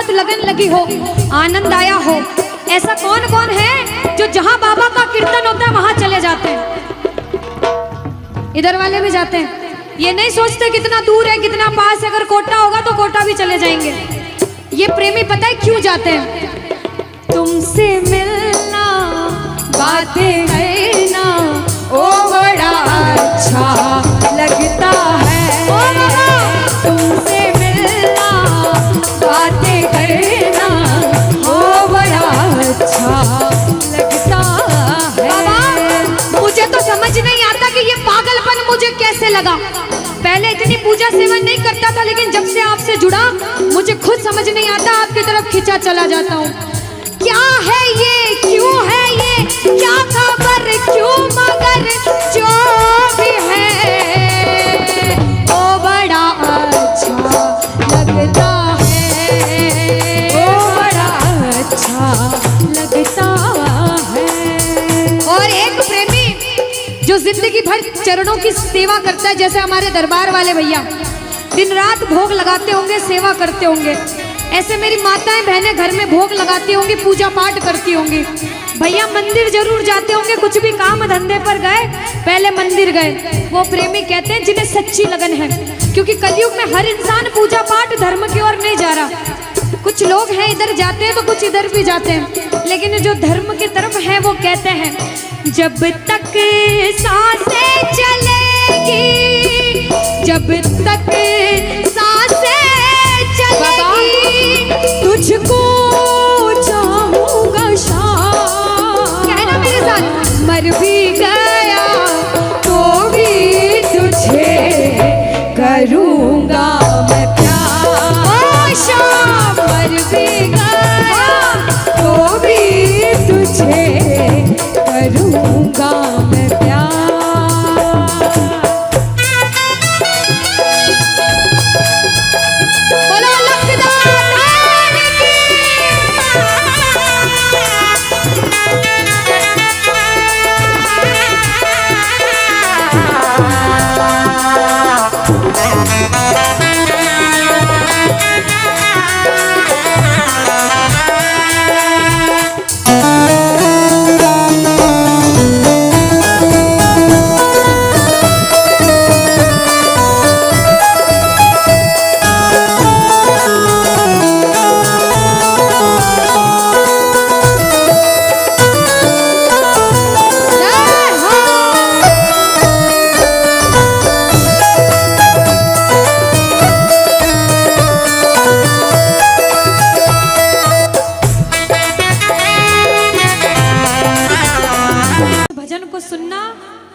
बहुत लगन लगी हो, आनंद आया हो। ऐसा कौन कौन है जो जहां बाबा का कीर्तन होता है वहां चले जाते हैं? इधर वाले भी जाते हैं, ये नहीं सोचते कितना दूर है कितना पास है। अगर कोटा होगा तो कोटा भी चले जाएंगे। ये प्रेमी पता है क्यों जाते हैं? तुमसे मिलना, बातें करना, ओ बड़ा अच्छा लगता है। तुमसे मिलना, बातें करना, ओ बड़ा अच्छा लगता है। बाबा मुझे तो समझ नहीं आता कि ये पागलपन मुझे कैसे लगा। पहले इतनी पूजा सेवन नहीं करता था, लेकिन जब से आपसे जुड़ा मुझे खुद समझ नहीं आता, आपकी तरफ खिंचा चला जाता हूँ। क्या है ये, क्यों है ये, क्या खबर, क्यों, मगर जो भी है वो बड़ा अच्छा लगता है, वो बड़ा अच्छा लगता है। और एक प्रेमी जो जिंदगी भर चरणों की सेवा करता है, जैसे हमारे दरबार वाले भैया दिन रात भोग लगाते होंगे, सेवा करते होंगे। ऐसे मेरी माताएं बहनें घर में भोग लगाती होंगी, पूजा पाठ करती होंगी। भैया मंदिर जरूर जाते होंगे, कुछ भी काम धंधे पर गए पहले मंदिर गए। वो प्रेमी कहते हैं जिन्हें सच्ची लगन है, क्योंकि कलयुग में हर इंसान पूजा पाठ धर्म की ओर नहीं जा रहा। कुछ लोग हैं इधर जाते हैं तो कुछ इधर भी जाते हैं, लेकिन जो धर्म की तरफ है वो कहते हैं जब तक सांसें चलेगी, जब तक सांसें चलेगी, तुझको चाहूंगा शाम। कहना मेरे साथ, मर भी गया तो भी तुझे करूंगा मैं प्यार। शाम मर भी गया तो भी तुझे करूंगा मैं प्यार। बोलो लखदार की।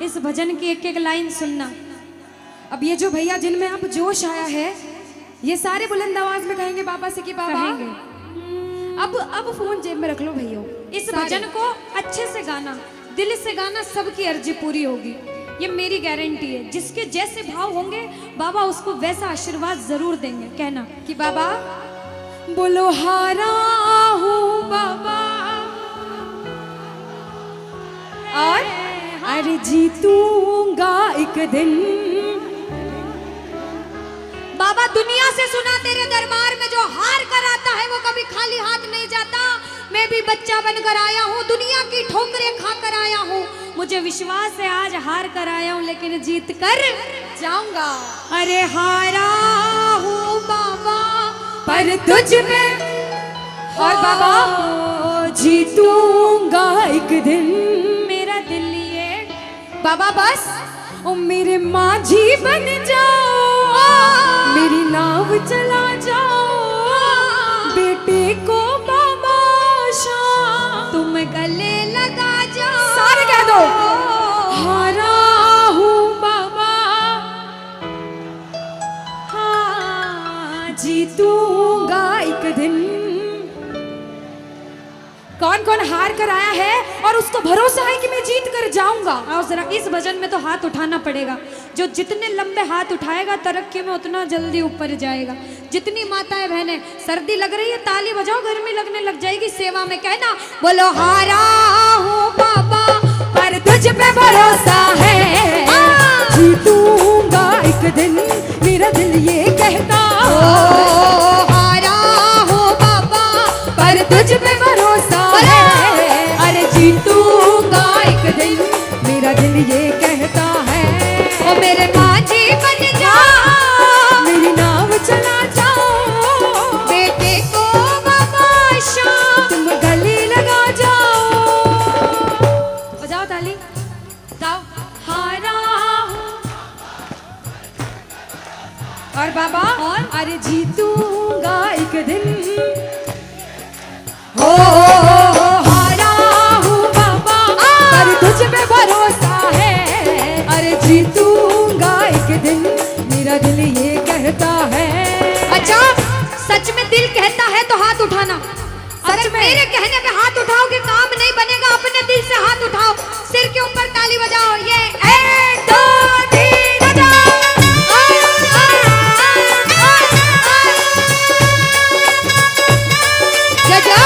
इस भजन की एक एक लाइन सुनना। अब ये जो भैया जिनमें अब जोश आया है, ये सारे बुलंद आवाज में कहेंगे बाबा से कि बाबा कहेंगे। अब फोन जेब में रख लो भैया। इस भजन को अच्छे से गाना, दिल से गाना, सबकी अर्जी पूरी होगी, ये मेरी गारंटी है। जिसके जैसे भाव होंगे बाबा उसको वैसा आशीर्वाद जरूर देंगे। कहना कि बाबा बोलो हारा हूँ बाबा और अरे जीतूंगा एक दिन। बाबा दुनिया से सुना तेरे दरबार में जो हार कर आता है वो कभी खाली हाथ नहीं जाता। मैं भी बच्चा बनकर आया हूँ, दुनिया की ठोकरें खाकर आया हूँ। मुझे विश्वास है आज हार कर आया हूँ लेकिन जीत कर जाऊंगा। अरे हारा हूँ बाबा पर तुझ में, और बाबा जीतूंगा एक दिन। मेरा दिल ये बाबा बस ओ मेरे माझी बन जाओ, मेरी नाव चला जाओ, बेटे को बाबा शाम तुम गले लगा जाओ। सारे कह दो हारा हूँ बाबा, हाँ जीतूंगा एक दिन। कौन कौन हार कर आया है और उसको भरोसा है कि मैं जीत कर जाऊंगा? और जरा इस भजन में तो हाथ उठाना पड़ेगा। जो जितने लंबे हाथ उठाएगा तरक्की में उतना जल्दी ऊपर जाएगा। जितनी माताएं बहनें सर्दी लग रही है ताली बजाओ, गर्मी लगने लग जाएगी सेवा में। कहना बोलो हारा हूँ बाबा पर तुझ पे भरोसा है, जीतूंगा एक दिन मेरा दिल ये कहता। हारा हूँ बाबा है तो हाथ उठाना। अगर मेरे कहने पे हाथ उठाओगे काम नहीं बनेगा, अपने दिल से हाथ उठाओ, सिर के ऊपर ताली बजाओ। ये 1 2 3 बजाओ। जय जय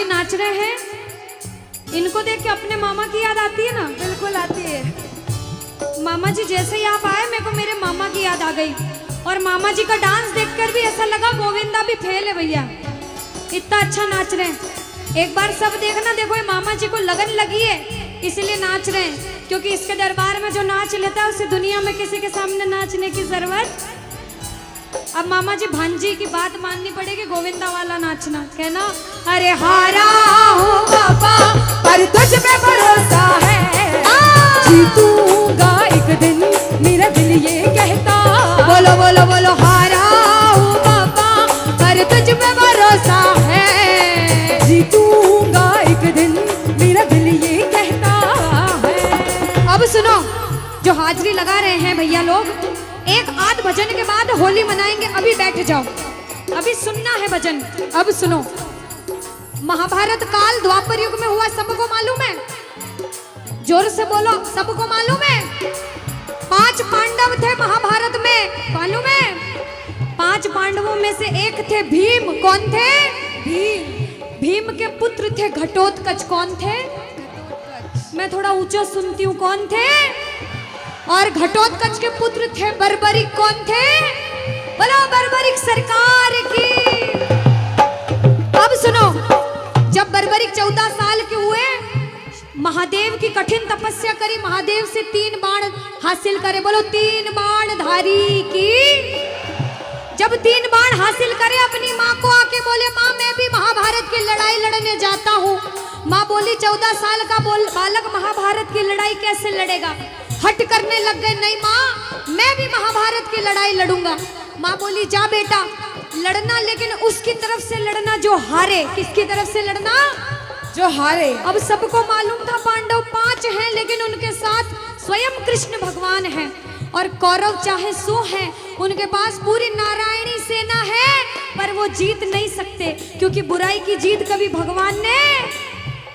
नाच रहे हैं, इनको देख के अपने मामा की याद आती है ना? बिल्कुल आती है। मामा जी जैसे ही आप आए मेरे को मेरे मामा की याद आ गई, और मामा जी का डांस देखकर भी ऐसा लगा गोविंदा भी फेल है भैया, इतना अच्छा नाच रहे हैं। एक बार सब देखना, देखो ये मामा जी को लगन लगी है इसलिए नाच रहे हैं, क्योंकि इसके दरबार में जो नाच लेता है उसे दुनिया में किसी के सामने नाचने की जरूरत। अब मामा जी भांजी की बात माननी पड़ेगी, गोविंदा वाला नाचना, कहना अरे हारा हूँ बाबा पर तुझ पे भरोसा है, जीतूंगा एक दिन मेरा दिल ये कहता। बोलो बोलो बोलो, हारा हूँ बाबा पर तुझ पे भरोसा है, जीतूंगा एक दिन मेरा दिल ये कहता है। अब सुनो, जो हाजिरी लगा रहे हैं भैया लोग, एक आध भजन के बाद होली मनाएंगे, अभी बैठ जाओ, अभी सुनना है भजन। अब सुनो, महाभारत काल द्वापर युग में हुआ, सबको मालूम है? जोर से बोलो, सबको मालूम है? 5 पांडव थे महाभारत में, मालूम है? 5 पांडवों में से एक थे भीम। कौन थे? भीम। भीम के पुत्र थे घटोत्कच। कौन थे? मैं थोड़ा ऊंचा सुनती हूँ। कौन थे? और घटोत्कच के पुत्र थे बर्बरिक। कौन थे? बोलो बर्बरिक सरकार की। अब सुनो, जब बर्बरिक 14 साल के हुए, महादेव की कठिन तपस्या करी, महादेव से 3 बाण हासिल करे। बोलो 3 बाण धारी की। जब 3 बाण हासिल करे, अपनी माँ को आके बोले, माँ मैं भी महाभारत की लड़ाई लड़ने जाता हूँ। माँ बोली 14 साल का बालक महाभारत की लड़ाई कैसे लड़ेगा? हट करने लग गए, नहीं माँ मैं भी महाभारत की लड़ाई लड़ूंगा। माँ बोली जा बेटा लड़ना, लेकिन उसकी तरफ से लड़ना जो हारे। किसकी तरफ से लड़ना? जो हारे। अब सबको मालूम था पांडव 5 हैं, लेकिन उनके साथ स्वयं कृष्ण भगवान हैं, और कौरव चाहे 100 हैं, उनके पास पूरी नारायणी सेना है, पर वो जीत नहीं सकते, क्योंकि बुराई की जीत कभी भगवान ने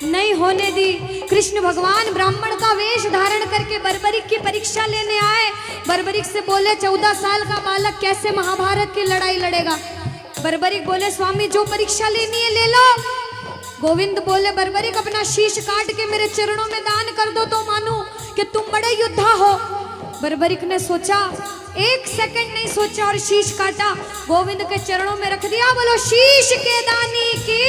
नहीं होने दी। कृष्ण भगवान ब्राह्मण का वेश धारण करके बर्बरिक की परीक्षा लेने आए। बर्बरिक से बोले 14 साल का बालक कैसे महाभारत की लड़ाई लड़ेगा? बर्बरिक बोले स्वामी जो परीक्षा लेनी है ले लो। गोविंद बोले बर्बरिक अपना शीश काट के मेरे चरणों में दान कर दो तो मानूं कि तुम बड़े योद्धा हो। बर्बरिक ने सोचा, 1 सेकंड नहीं सोचा और शीश काटा, गोविंद के चरणों में रख दिया। बोलो शीश के दानी की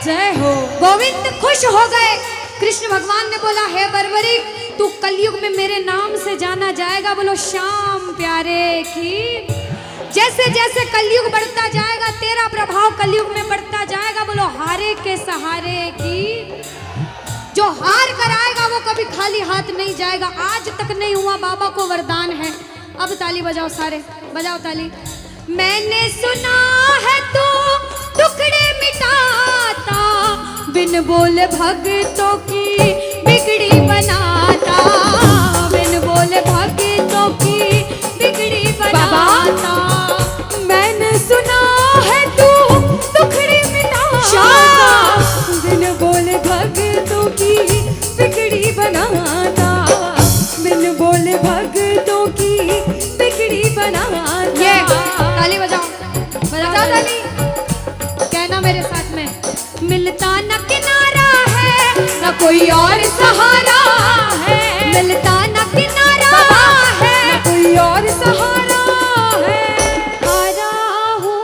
जय हो। गोविंद खुश हो गए। कृष्ण भगवान ने बोला हे बर्बरिक तू कलयुग में मेरे नाम से जाना जाएगा। बोलो श्याम प्यारे की। जैसे जैसे कलयुग बढ़ता जाएगा तेरा प्रभाव कलयुग में बढ़ता जाएगा। बोलो हारे के सहारे की। जो हार कर आएगा वो कभी खाली हाथ नहीं जाएगा। आज तक नहीं हुआ, बाबा को वरदान है। अब ताली बजाओ, सारे बजाओ ताली। मैंने सुना है तू टुकड़े मिटाता, बिन बोले भक्तों की बिगड़ी बनाता, बिन बोले भक्तों की बिगड़ी बनाता। मैंने सुना है तू टुकड़े मिटाता, बिन बोले भक्तों की बिगड़ी बनाता, बिन बोले भक्तों की बिगड़ी बनाता। ये ताली बजाओ, बजाओ ताली। कहना मेरे साथ में, मिलता न किनारा है न कोई और सहारा है, मिलता न किनारा है, न कोई और सहारा है। हारा हूँ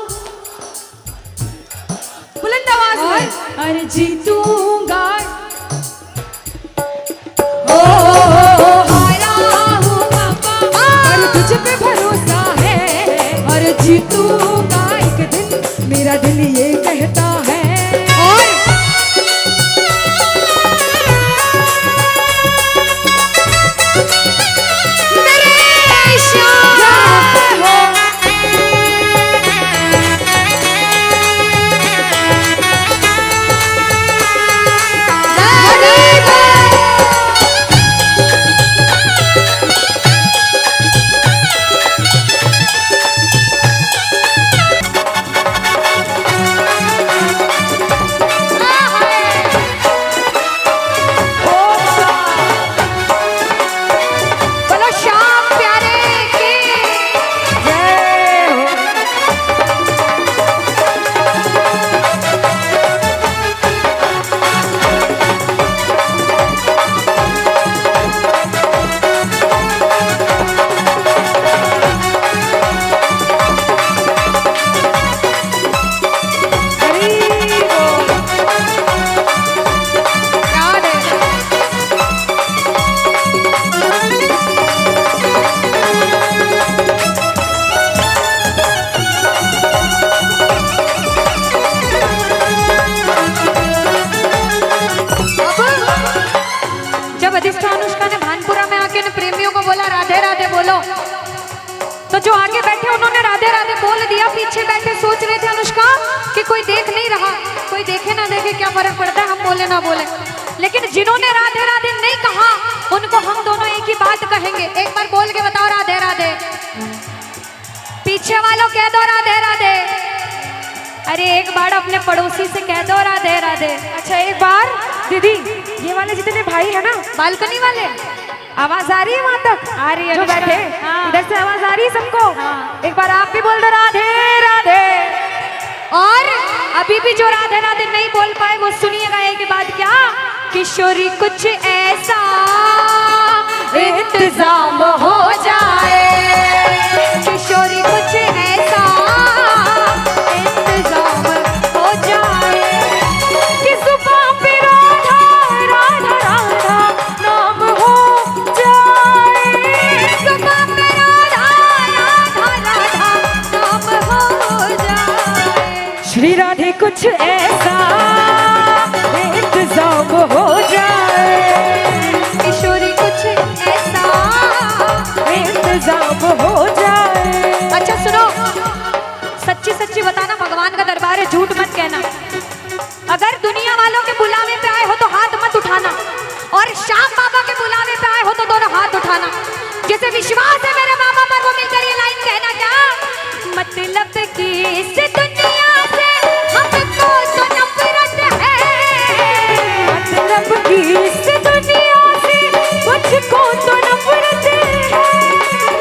बुलंद आवाज में और जीतूंगा। ओ हारा हूँ बाबा और तुझ पे भरोसा है, और जीतूंगा एक दिन, मेरा दिल ये कहता है। और मेरे श्याम हो बोलो श्याम प्यारे की जय हो। हरी बोल। याद है। जब अधिष्ठा अनुष्का ने भानपुरा में आके ने प्रेमियों को बोला राधे राधे बोलो, तो जो आगे बैठे उन्होंने राधे राधे बोल दिया। पीछे बैठे सोच रहे थे अनुष्का कि कोई देख नहीं रहा, कोई देखे ना देखे क्या फर्क पड़ता है, हम बोले ना बोले। लेकिन जिन्होंने राधे राधे नहीं कहा उनको हम दोनों एक ही बात कहेंगे। एक बार बोल के बताओ राधे राधे। पीछे वालों कह दो राधे राधे। अरे एक बार अपने पड़ोसी से कह दो राधे राधे। अच्छा एक बार दीदी, ये वाले जितने भाई है ना, बालकनी वाले आवाज आ रही है वहां तक? आ रही है जो अनुष्का। बैठे हाँ। इधर से आवाज आ रही है सबको? हाँ। एक बार आप भी बोल दो राधे राधे। और अभी भी जो राधे राधे नहीं बोल पाए वो सुनिएगा एक बात क्या, किशोरी कुछ ऐसा इंतजाम हो जाए, किशोरी कुछ ऐसा इंतजाम हो जाए कि जुबान पे राधा राधा राधा नाम हो जाए। जुबान पे राधा राधा राधा नाम हो जाए। श्री राधे कुछ ऐसा इंतजाम हो जाए, किशोरी कुछ ऐसा इंतजाम हो जाए। अच्छा सुनो, सच्ची सच्ची बताना, भगवान का दरबार है, झूठ मत कहना। अगर दुनिया वालों के बुलावे पे आए हो तो हाथ मत उठाना, और श्याम बाबा के बुलावे पे आए हो तो दोनों हाथ उठाना। जिसे विश्वास है मेरे मामा पर वो मिलकर ये लाइन कहना क्या, मतलब कि इस दुनिया से हमको तो नफरत है, मतलब कि इस दुनिया से मुझको तो नफरत है।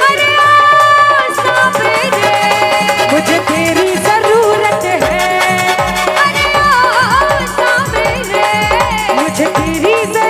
अरे आ सामने, मुझे तेरी जरूरत है, अरे आ सामने, मुझे तेरी जरूरत